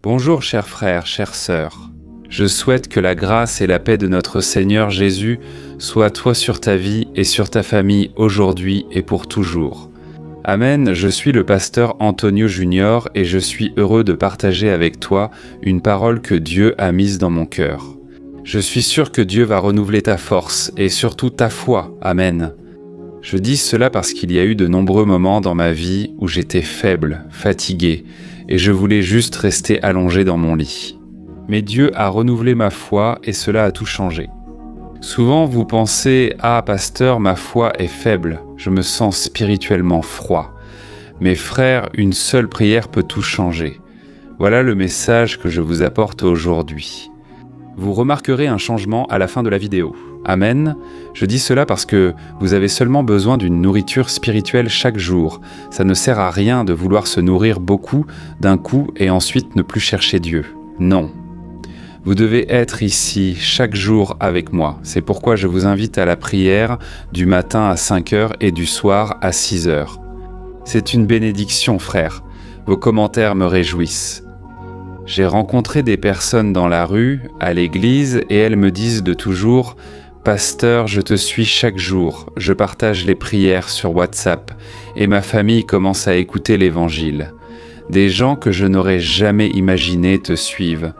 Bonjour chers frères, chères sœurs. Je souhaite que la grâce et la paix de notre Seigneur Jésus soient toi sur ta vie et sur ta famille aujourd'hui et pour toujours. Amen, je suis le pasteur Antonio Junior et je suis heureux de partager avec toi une parole que Dieu a mise dans mon cœur. Je suis sûr que Dieu va renouveler ta force et surtout ta foi. Amen. Je dis cela parce qu'il y a eu de nombreux moments dans ma vie où j'étais faible, fatigué, et je voulais juste rester allongé dans mon lit. Mais Dieu a renouvelé ma foi et cela a tout changé. Souvent vous pensez « Ah, pasteur, ma foi est faible, je me sens spirituellement froid. » Mes frères, une seule prière peut tout changer. Voilà le message que je vous apporte aujourd'hui. Vous remarquerez un changement à la fin de la vidéo. Amen. Je dis cela parce que vous avez seulement besoin d'une nourriture spirituelle chaque jour. Ça ne sert à rien de vouloir se nourrir beaucoup d'un coup et ensuite ne plus chercher Dieu. Non. Vous devez être ici chaque jour avec moi. C'est pourquoi je vous invite à la prière du matin à 5 h et du soir à 6 h. C'est une bénédiction, frère. Vos commentaires me réjouissent. J'ai rencontré des personnes dans la rue, à l'église, et elles me disent de toujours « Pasteur, je te suis chaque jour, je partage les prières sur WhatsApp, et ma famille commence à écouter l'Évangile. Des gens que je n'aurais jamais imaginé te suivent. »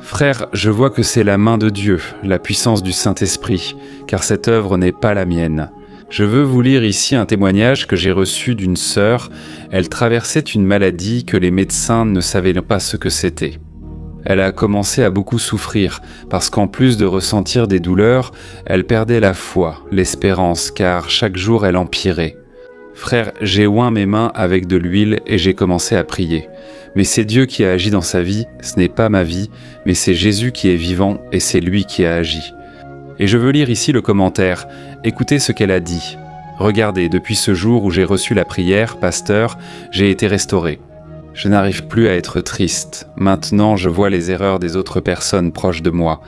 Frère, je vois que c'est la main de Dieu, la puissance du Saint-Esprit, car cette œuvre n'est pas la mienne. Je veux vous lire ici un témoignage que j'ai reçu d'une sœur. Elle traversait une maladie que les médecins ne savaient pas ce que c'était. Elle a commencé à beaucoup souffrir, parce qu'en plus de ressentir des douleurs, elle perdait la foi, l'espérance, car chaque jour elle empirait. Frère, j'ai oint mes mains avec de l'huile et j'ai commencé à prier. Mais c'est Dieu qui a agi dans sa vie, ce n'est pas ma vie, mais c'est Jésus qui est vivant et c'est lui qui a agi. Et je veux lire ici le commentaire. Écoutez ce qu'elle a dit. Regardez, depuis ce jour où j'ai reçu la prière, pasteur, j'ai été restauré. Je n'arrive plus à être triste. Maintenant, je vois les erreurs des autres personnes proches de moi.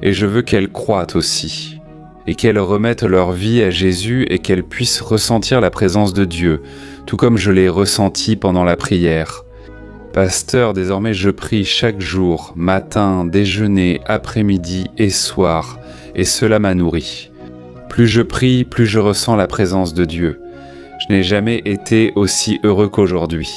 Et je veux qu'elles croient aussi. Et qu'elles remettent leur vie à Jésus et qu'elles puissent ressentir la présence de Dieu, tout comme je l'ai ressenti pendant la prière. Pasteur, désormais je prie chaque jour, matin, déjeuner, après-midi et soir, et cela m'a nourri. Plus je prie, plus je ressens la présence de Dieu. Je n'ai jamais été aussi heureux qu'aujourd'hui.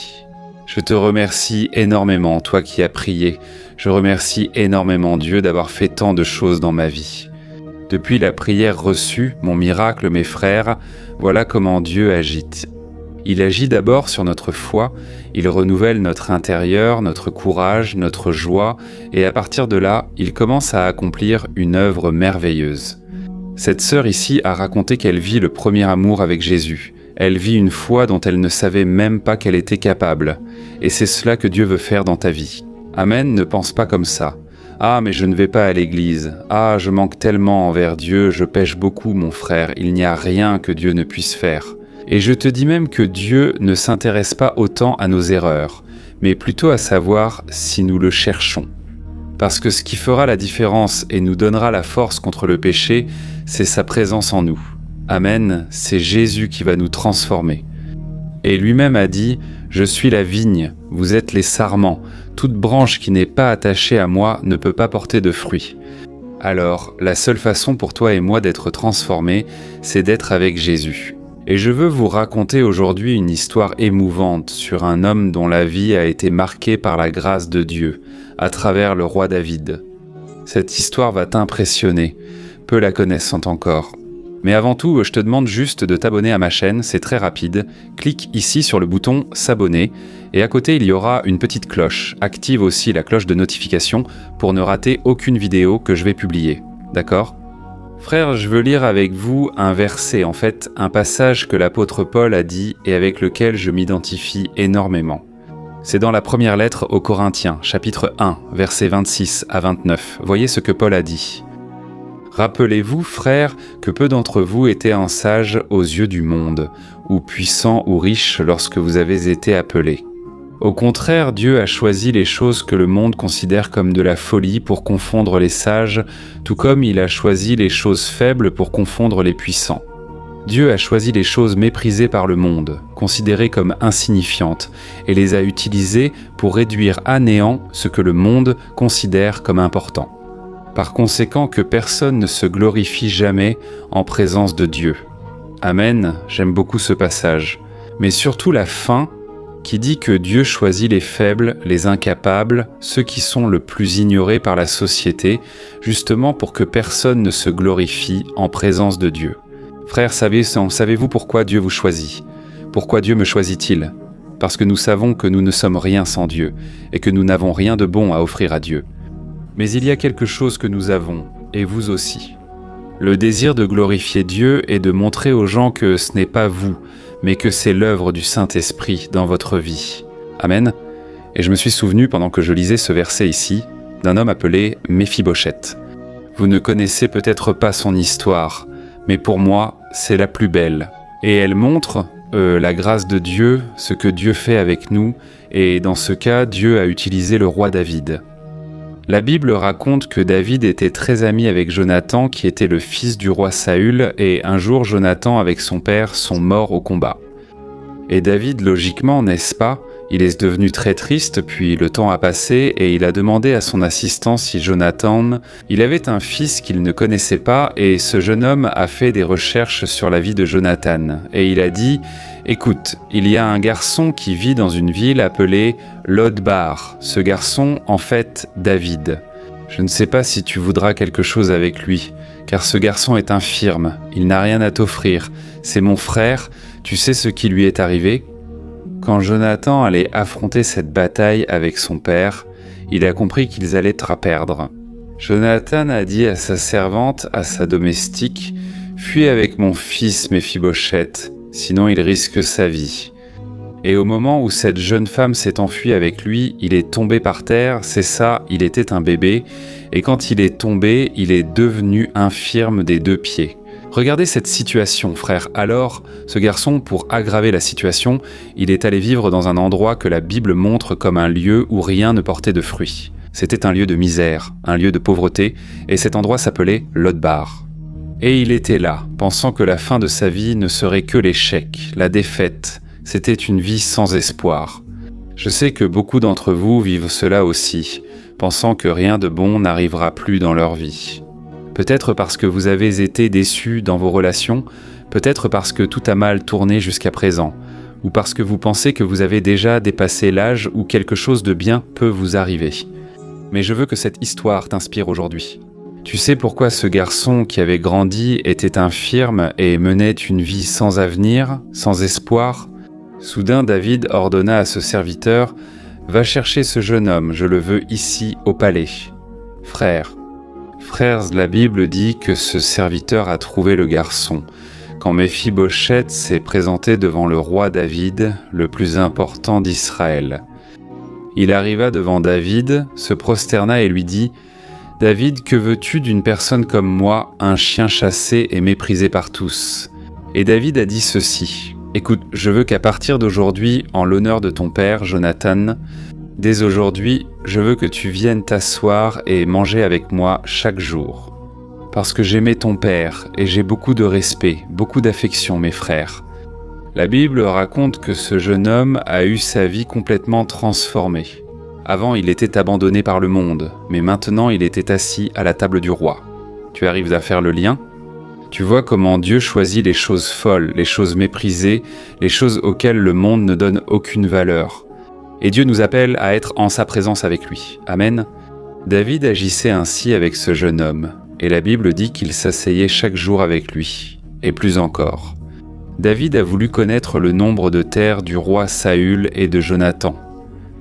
Je te remercie énormément, toi qui as prié. Je remercie énormément Dieu d'avoir fait tant de choses dans ma vie. Depuis la prière reçue, mon miracle, mes frères, voilà comment Dieu agit. Il agit d'abord sur notre foi, il renouvelle notre intérieur, notre courage, notre joie, et à partir de là, il commence à accomplir une œuvre merveilleuse. Cette sœur ici a raconté qu'elle vit le premier amour avec Jésus. Elle vit une foi dont elle ne savait même pas qu'elle était capable. Et c'est cela que Dieu veut faire dans ta vie. Amen, ne pense pas comme ça. Ah, mais je ne vais pas à l'église. Ah, je manque tellement envers Dieu, je pêche beaucoup, mon frère. Il n'y a rien que Dieu ne puisse faire. Et je te dis même que Dieu ne s'intéresse pas autant à nos erreurs, mais plutôt à savoir si nous le cherchons. Parce que ce qui fera la différence et nous donnera la force contre le péché, c'est sa présence en nous. Amen, c'est Jésus qui va nous transformer. Et lui-même a dit « Je suis la vigne, vous êtes les sarments. Toute branche qui n'est pas attachée à moi ne peut pas porter de fruits. » Alors, la seule façon pour toi et moi d'être transformés, c'est d'être avec Jésus. Et je veux vous raconter aujourd'hui une histoire émouvante sur un homme dont la vie a été marquée par la grâce de Dieu, à travers le roi David. Cette histoire va t'impressionner, peu la connaissent encore. Mais avant tout, je te demande juste de t'abonner à ma chaîne, c'est très rapide. Clique ici sur le bouton « S'abonner » et à côté il y aura une petite cloche. Active aussi la cloche de notification pour ne rater aucune vidéo que je vais publier. D'accord ? Frères, je veux lire avec vous un verset, en fait, un passage que l'apôtre Paul a dit et avec lequel je m'identifie énormément. C'est dans la première lettre aux Corinthiens, chapitre 1, versets 26 à 29. Voyez ce que Paul a dit. « Rappelez-vous, frères, que peu d'entre vous étaient sages aux yeux du monde, ou puissants ou riches lorsque vous avez été appelés. Au contraire, Dieu a choisi les choses que le monde considère comme de la folie pour confondre les sages, tout comme il a choisi les choses faibles pour confondre les puissants. Dieu a choisi les choses méprisées par le monde, considérées comme insignifiantes, et les a utilisées pour réduire à néant ce que le monde considère comme important. Par conséquent, que personne ne se glorifie jamais en présence de Dieu. Amen, j'aime beaucoup ce passage, mais surtout la fin qui dit que Dieu choisit les faibles, les incapables, ceux qui sont le plus ignorés par la société, justement pour que personne ne se glorifie en présence de Dieu. Frères, savez-vous pourquoi Dieu vous choisit? Pourquoi Dieu me choisit-il? Parce que nous savons que nous ne sommes rien sans Dieu, et que nous n'avons rien de bon à offrir à Dieu. Mais il y a quelque chose que nous avons, et vous aussi. Le désir de glorifier Dieu et de montrer aux gens que ce n'est pas vous, mais que c'est l'œuvre du Saint-Esprit dans votre vie. Amen. Et je me suis souvenu, pendant que je lisais ce verset ici, d'un homme appelé Méphibosheth. Vous ne connaissez peut-être pas son histoire, mais pour moi, c'est la plus belle. Et elle montre la grâce de Dieu, ce que Dieu fait avec nous, et dans ce cas, Dieu a utilisé le roi David. La Bible raconte que David était très ami avec Jonathan, qui était le fils du roi Saül, et un jour Jonathan avec son père sont morts au combat. Et David, logiquement, n'est-ce pas, il est devenu très triste, puis le temps a passé, et il a demandé à son assistant si Jonathan, il avait un fils qu'il ne connaissait pas, et ce jeune homme a fait des recherches sur la vie de Jonathan, et il a dit « Écoute, il y a un garçon qui vit dans une ville appelée Lodbar, ce garçon, en fait, David. Je ne sais pas si tu voudras quelque chose avec lui, car ce garçon est infirme, il n'a rien à t'offrir, c'est mon frère, tu sais ce qui lui est arrivé ?» Quand Jonathan allait affronter cette bataille avec son père, il a compris qu'ils allaient à perdre. Jonathan a dit à sa servante, à sa domestique, « Fuis avec mon fils Méphibosheth, sinon il risque sa vie. » Et au moment où cette jeune femme s'est enfuie avec lui, il est tombé par terre, c'est ça, il était un bébé, et quand il est tombé, il est devenu infirme des 2 pieds. Regardez cette situation, frère. Alors, ce garçon, pour aggraver la situation, il est allé vivre dans un endroit que la Bible montre comme un lieu où rien ne portait de fruits. C'était un lieu de misère, un lieu de pauvreté, et cet endroit s'appelait Lodbar. Et il était là, pensant que la fin de sa vie ne serait que l'échec, la défaite. C'était une vie sans espoir. Je sais que beaucoup d'entre vous vivent cela aussi, pensant que rien de bon n'arrivera plus dans leur vie. Peut-être parce que vous avez été déçus dans vos relations, peut-être parce que tout a mal tourné jusqu'à présent, ou parce que vous pensez que vous avez déjà dépassé l'âge où quelque chose de bien peut vous arriver. Mais je veux que cette histoire t'inspire aujourd'hui. Tu sais pourquoi ce garçon qui avait grandi était infirme et menait une vie sans avenir, sans espoir? Soudain, David ordonna à ce serviteur « Va chercher ce jeune homme, je le veux ici au palais. » Frères, la Bible dit que ce serviteur a trouvé le garçon. Quand Méphibosheth s'est présenté devant le roi David, le plus important d'Israël. Il arriva devant David, se prosterna et lui dit « David, que veux-tu d'une personne comme moi, un chien chassé et méprisé par tous ?» Et David a dit ceci « Écoute, je veux qu'à partir d'aujourd'hui, en l'honneur de ton père, Jonathan, dès aujourd'hui, je veux que tu viennes t'asseoir et manger avec moi chaque jour. Parce que j'aimais ton père et j'ai beaucoup de respect, beaucoup d'affection, mes frères. » La Bible raconte que ce jeune homme a eu sa vie complètement transformée. Avant, il était abandonné par le monde, mais maintenant, il était assis à la table du roi. Tu arrives à faire le lien ? Tu vois comment Dieu choisit les choses folles, les choses méprisées, les choses auxquelles le monde ne donne aucune valeur. Et Dieu nous appelle à être en sa présence avec lui. Amen. David agissait ainsi avec ce jeune homme, et la Bible dit qu'il s'asseyait chaque jour avec lui, et plus encore. David a voulu connaître le nombre de terres du roi Saül et de Jonathan.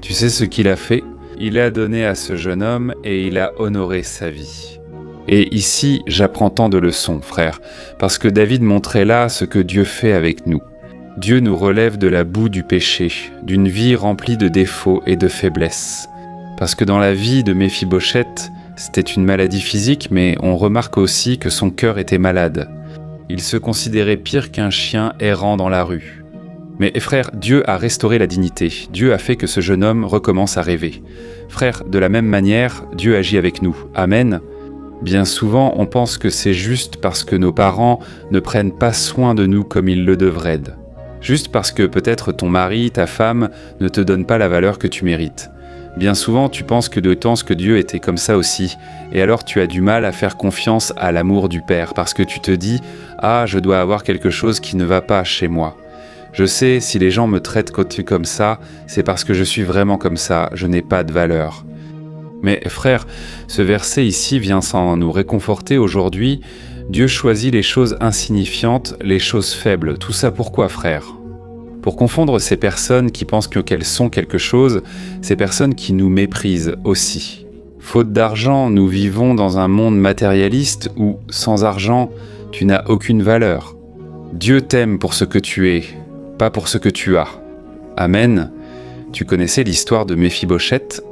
Tu sais ce qu'il a fait? Il a donné à ce jeune homme et il a honoré sa vie. Et ici, j'apprends tant de leçons, frère, parce que David montrait là ce que Dieu fait avec nous. Dieu nous relève de la boue du péché, d'une vie remplie de défauts et de faiblesses. Parce que dans la vie de Méphibosheth, c'était une maladie physique, mais on remarque aussi que son cœur était malade. Il se considérait pire qu'un chien errant dans la rue. Mais frère, Dieu a restauré la dignité. Dieu a fait que ce jeune homme recommence à rêver. Frère, de la même manière, Dieu agit avec nous. Amen. Bien souvent, on pense que c'est juste parce que nos parents ne prennent pas soin de nous comme ils le devraient. Juste parce que peut-être ton mari, ta femme, ne te donne pas la valeur que tu mérites. Bien souvent, tu penses que de temps que Dieu était comme ça aussi, et alors tu as du mal à faire confiance à l'amour du Père, parce que tu te dis « Ah, je dois avoir quelque chose qui ne va pas chez moi. Je sais, si les gens me traitent comme ça, c'est parce que je suis vraiment comme ça, je n'ai pas de valeur. » Mais frère, ce verset ici vient sans nous réconforter aujourd'hui. Dieu choisit les choses insignifiantes, les choses faibles. Tout ça pourquoi, frère ? Pour confondre ces personnes qui pensent qu'elles sont quelque chose, ces personnes qui nous méprisent aussi. Faute d'argent, nous vivons dans un monde matérialiste où, sans argent, tu n'as aucune valeur. Dieu t'aime pour ce que tu es, pas pour ce que tu as. Amen. Tu connaissais l'histoire de Méphibosheth ?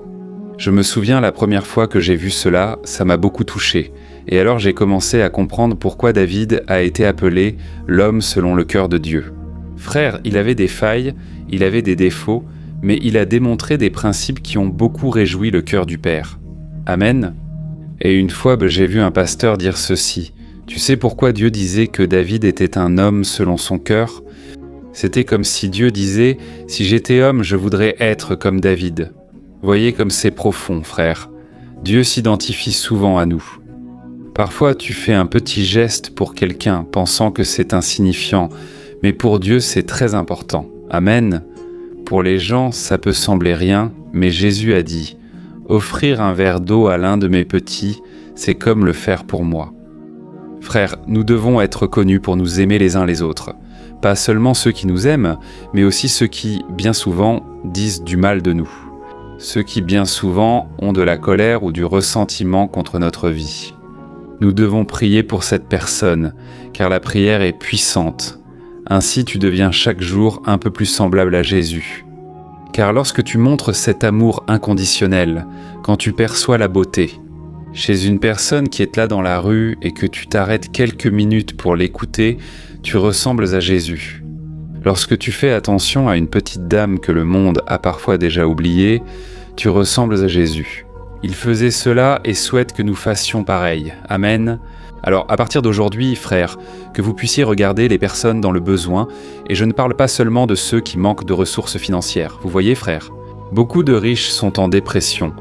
Je me souviens la première fois que j'ai vu cela, ça m'a beaucoup touché. Et alors j'ai commencé à comprendre pourquoi David a été appelé l'homme selon le cœur de Dieu. Frère, il avait des failles, il avait des défauts, mais il a démontré des principes qui ont beaucoup réjoui le cœur du Père. Amen. Et une fois, j'ai vu un pasteur dire ceci. Tu sais pourquoi Dieu disait que David était un homme selon son cœur ? C'était comme si Dieu disait « Si j'étais homme, je voudrais être comme David ». Voyez comme c'est profond, frère. Dieu s'identifie souvent à nous. Parfois, tu fais un petit geste pour quelqu'un, pensant que c'est insignifiant, mais pour Dieu, c'est très important. Amen. Pour les gens, ça peut sembler rien, mais Jésus a dit « Offrir un verre d'eau à l'un de mes petits, c'est comme le faire pour moi. » Frères, nous devons être connus pour nous aimer les uns les autres. Pas seulement ceux qui nous aiment, mais aussi ceux qui, bien souvent, disent du mal de nous. Ceux qui, bien souvent, ont de la colère ou du ressentiment contre notre vie. Nous devons prier pour cette personne, car la prière est puissante. Ainsi, tu deviens chaque jour un peu plus semblable à Jésus. Car lorsque tu montres cet amour inconditionnel, quand tu perçois la beauté, chez une personne qui est là dans la rue et que tu t'arrêtes quelques minutes pour l'écouter, tu ressembles à Jésus. Lorsque tu fais attention à une petite dame que le monde a parfois déjà oubliée, tu ressembles à Jésus. Il faisait cela et souhaite que nous fassions pareil. Amen. Alors, à partir d'aujourd'hui, frères, que vous puissiez regarder les personnes dans le besoin, et je ne parle pas seulement de ceux qui manquent de ressources financières. Vous voyez, frères, beaucoup de riches sont en dépression,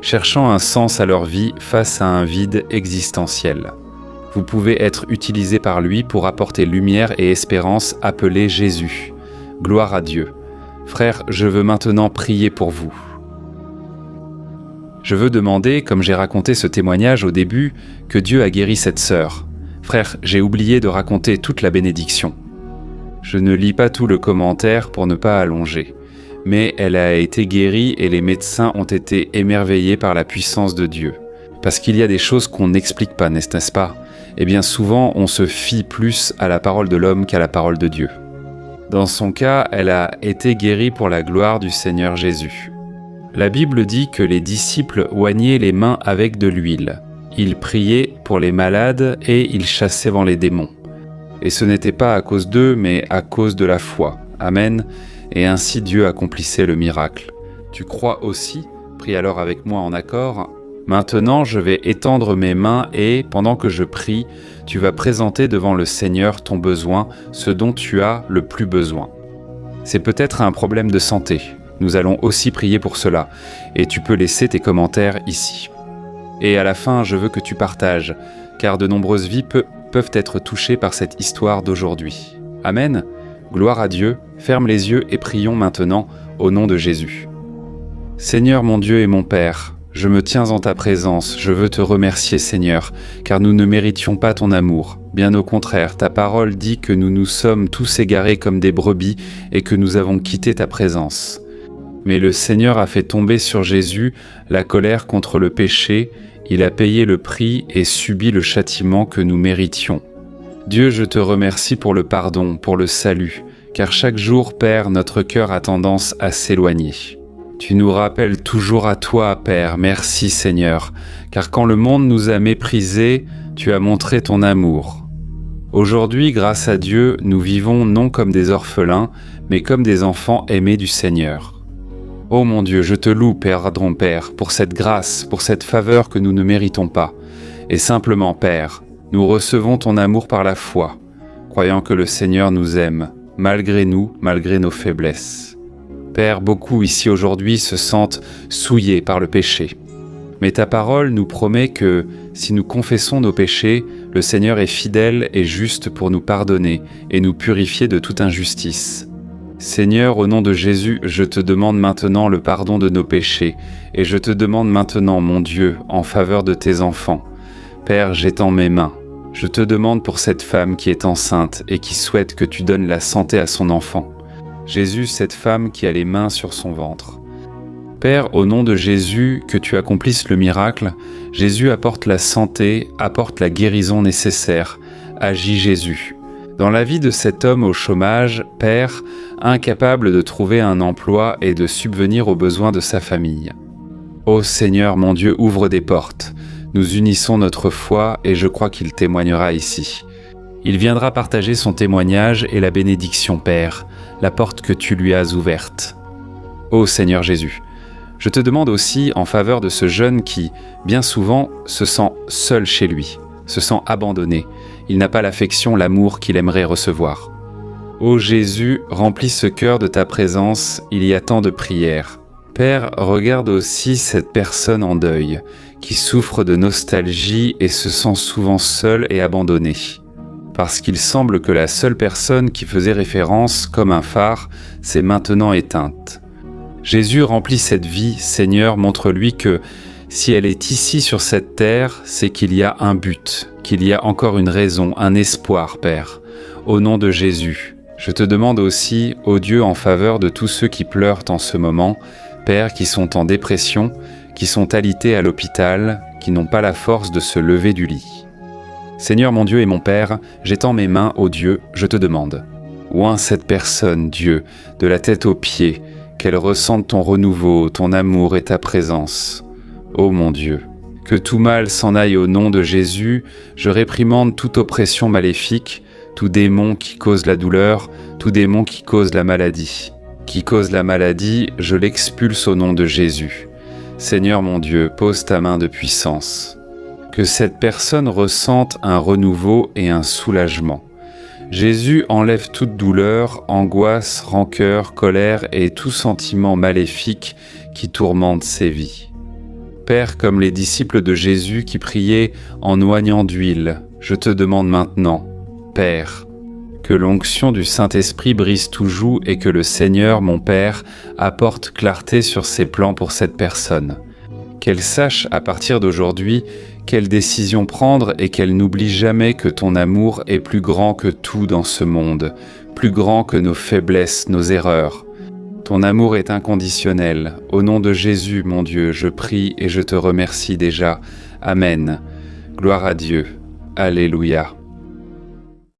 cherchant un sens à leur vie face à un vide existentiel. Vous pouvez être utilisé par lui pour apporter lumière et espérance appelée Jésus. Gloire à Dieu. Frères, je veux maintenant prier pour vous. Je veux demander, comme j'ai raconté ce témoignage au début, que Dieu a guéri cette sœur. Frère, j'ai oublié de raconter toute la bénédiction. Je ne lis pas tout le commentaire pour ne pas allonger, mais elle a été guérie et les médecins ont été émerveillés par la puissance de Dieu. Parce qu'il y a des choses qu'on n'explique pas, n'est-ce pas ? Et bien souvent, on se fie plus à la parole de l'homme qu'à la parole de Dieu. Dans son cas, elle a été guérie pour la gloire du Seigneur Jésus. La Bible dit que les disciples oignaient les mains avec de l'huile. Ils priaient pour les malades et ils chassaient les démons. Et ce n'était pas à cause d'eux, mais à cause de la foi. Amen. Et ainsi Dieu accomplissait le miracle. Tu crois aussi ? Prie alors avec moi en accord. Maintenant, je vais étendre mes mains et, pendant que je prie, tu vas présenter devant le Seigneur ton besoin, ce dont tu as le plus besoin. C'est peut-être un problème de santé. Nous allons aussi prier pour cela, et tu peux laisser tes commentaires ici. Et à la fin, je veux que tu partages, car de nombreuses vies peuvent être touchées par cette histoire d'aujourd'hui. Amen. Gloire à Dieu. Ferme les yeux et prions maintenant au nom de Jésus. Seigneur mon Dieu et mon Père, je me tiens en ta présence, je veux te remercier Seigneur, car nous ne méritions pas ton amour. Bien au contraire, ta parole dit que nous nous sommes tous égarés comme des brebis et que nous avons quitté ta présence. Mais le Seigneur a fait tomber sur Jésus la colère contre le péché, il a payé le prix et subi le châtiment que nous méritions. Dieu, je te remercie pour le pardon, pour le salut, car chaque jour, Père, notre cœur a tendance à s'éloigner. Tu nous rappelles toujours à toi, Père, merci Seigneur, car quand le monde nous a méprisés, tu as montré ton amour. Aujourd'hui, grâce à Dieu, nous vivons non comme des orphelins, mais comme des enfants aimés du Seigneur. Ô mon Dieu, je te loue, Père, pour cette grâce, pour cette faveur que nous ne méritons pas. Et simplement, Père, nous recevons ton amour par la foi, croyant que le Seigneur nous aime, malgré nous, malgré nos faiblesses. Père, beaucoup ici aujourd'hui se sentent souillés par le péché. Mais ta parole nous promet que, si nous confessons nos péchés, le Seigneur est fidèle et juste pour nous pardonner et nous purifier de toute injustice. Seigneur, au nom de Jésus, je te demande maintenant le pardon de nos péchés, et je te demande maintenant, mon Dieu, en faveur de tes enfants. Père, j'étends mes mains. Je te demande pour cette femme qui est enceinte et qui souhaite que tu donnes la santé à son enfant. Jésus, cette femme qui a les mains sur son ventre. Père, au nom de Jésus, que tu accomplisses le miracle, Jésus apporte la santé, apporte la guérison nécessaire. Agis Jésus. Dans la vie de cet homme au chômage, Père, incapable de trouver un emploi et de subvenir aux besoins de sa famille. Ô Seigneur, mon Dieu, ouvre des portes. Nous unissons notre foi et je crois qu'il témoignera ici. Il viendra partager son témoignage et la bénédiction, Père, la porte que tu lui as ouverte. Ô Seigneur Jésus, je te demande aussi en faveur de ce jeune qui, bien souvent, se sent seul chez lui, se sent abandonné. Il n'a pas l'affection, l'amour qu'il aimerait recevoir. Ô Jésus, remplis ce cœur de ta présence, il y a tant de prières. Père, regarde aussi cette personne en deuil, qui souffre de nostalgie et se sent souvent seule et abandonnée. Parce qu'il semble que la seule personne qui faisait référence comme un phare s'est maintenant éteinte. Jésus remplit cette vie, Seigneur, montre-lui que si elle est ici sur cette terre, c'est qu'il y a un but, qu'il y a encore une raison, un espoir, Père. Au nom de Jésus, je te demande aussi, ô Dieu, en faveur de tous ceux qui pleurent en ce moment, Père, qui sont en dépression, qui sont alités à l'hôpital, qui n'ont pas la force de se lever du lit. Seigneur mon Dieu et mon Père, j'étends mes mains, ô Dieu, je te demande. Oins cette personne, Dieu, de la tête aux pieds, qu'elle ressente ton renouveau, ton amour et ta présence. Ô mon Dieu, que tout mal s'en aille au nom de Jésus, je réprimande toute oppression maléfique, tout démon qui cause la douleur, tout démon qui cause la maladie. Qui cause la maladie, je l'expulse au nom de Jésus. Seigneur mon Dieu, pose ta main de puissance. Que cette personne ressente un renouveau et un soulagement. Jésus enlève toute douleur, angoisse, rancœur, colère et tout sentiment maléfique qui tourmente ses vies. Père, comme les disciples de Jésus qui priaient en oignant d'huile, je te demande maintenant, Père, que l'onction du Saint-Esprit brise tout joug et que le Seigneur, mon Père, apporte clarté sur ses plans pour cette personne. Qu'elle sache à partir d'aujourd'hui quelle décision prendre et qu'elle n'oublie jamais que ton amour est plus grand que tout dans ce monde, plus grand que nos faiblesses, nos erreurs. Ton amour est inconditionnel. Au nom de Jésus, mon Dieu, je prie et je te remercie déjà. Amen. Gloire à Dieu. Alléluia.